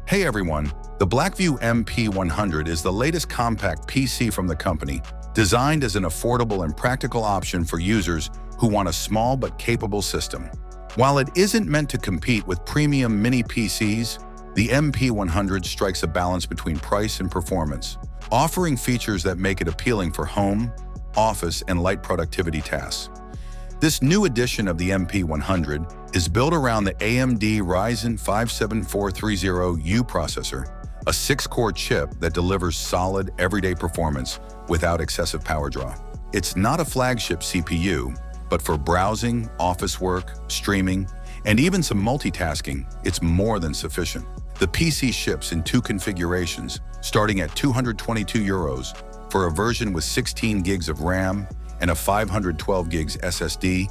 Hey everyone, the Blackview MP100 is the latest compact PC from the company, designed as an affordable and practical option for users who want a small but capable system. While it isn't meant to compete with premium mini PCs, the MP100 strikes a balance between price and performance, offering features that make it appealing for home, office, and light productivity tasks. This new edition of the MP100 is built around the AMD Ryzen 5 7430U processor, a 6-core chip that delivers solid, everyday performance without excessive power draw. It's not a flagship CPU, but for browsing, office work, streaming, and even some multitasking, it's more than sufficient. The PC ships in 2 configurations, starting at €222 for a version with 16 gigs of RAM and a 512 gigs SSD,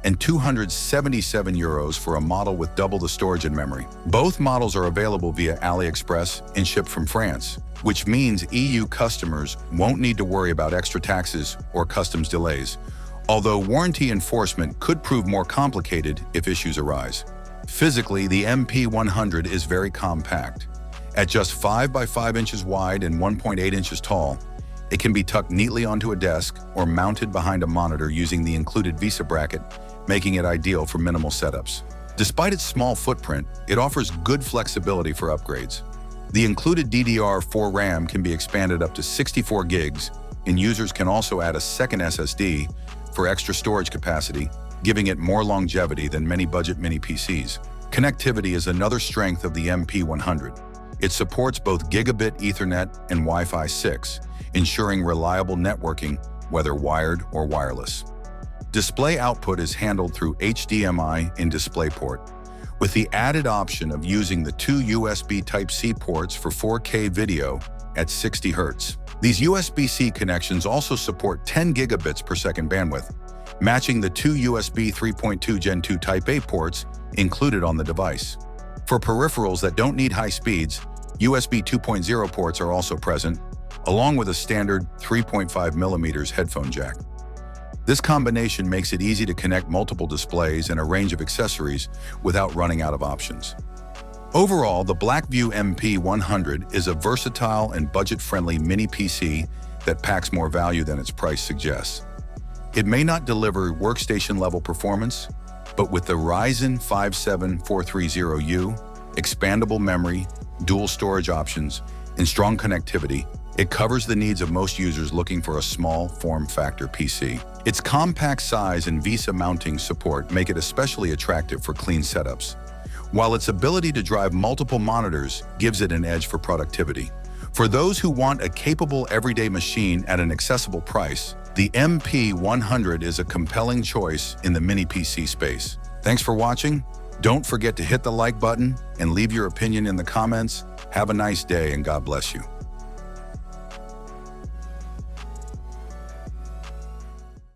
and €277 for a model with double the storage and memory. Both models are available via AliExpress and shipped from France, which means EU customers won't need to worry about extra taxes or customs delays, although warranty enforcement could prove more complicated if issues arise. Physically, the MP100 is very compact. At just 5 by 5 inches wide and 1.8 inches tall, it can be tucked neatly onto a desk or mounted behind a monitor using the included VESA bracket, making it ideal for minimal setups. Despite its small footprint, it offers good flexibility for upgrades. The included DDR4 RAM can be expanded up to 64 gigs, and users can also add a second SSD for extra storage capacity, giving it more longevity than many budget mini PCs. Connectivity is another strength of the MP100. It supports both Gigabit Ethernet and Wi-Fi 6, ensuring reliable networking, whether wired or wireless. Display output is handled through HDMI and DisplayPort, with the added option of using the 2 USB Type-C ports for 4K video at 60 Hz. These USB-C connections also support 10 gigabits per second bandwidth, matching the 2 USB 3.2 Gen 2 Type-A ports included on the device. For peripherals that don't need high speeds, USB 2.0 ports are also present, along with a standard 3.5mm headphone jack. This combination makes it easy to connect multiple displays and a range of accessories without running out of options. Overall, the Blackview MP100 is a versatile and budget-friendly mini PC that packs more value than its price suggests. It may not deliver workstation-level performance, but with the Ryzen 5 7430U, expandable memory, dual storage options, and strong connectivity, it covers the needs of most users looking for a small form-factor PC. Its compact size and VESA mounting support make it especially attractive for clean setups, while its ability to drive multiple monitors gives it an edge for productivity. For those who want a capable everyday machine at an accessible price, the MP100 is a compelling choice in the mini PC space. Thanks for watching. Don't forget to hit the like button and leave your opinion in the comments. Have a nice day and God bless you.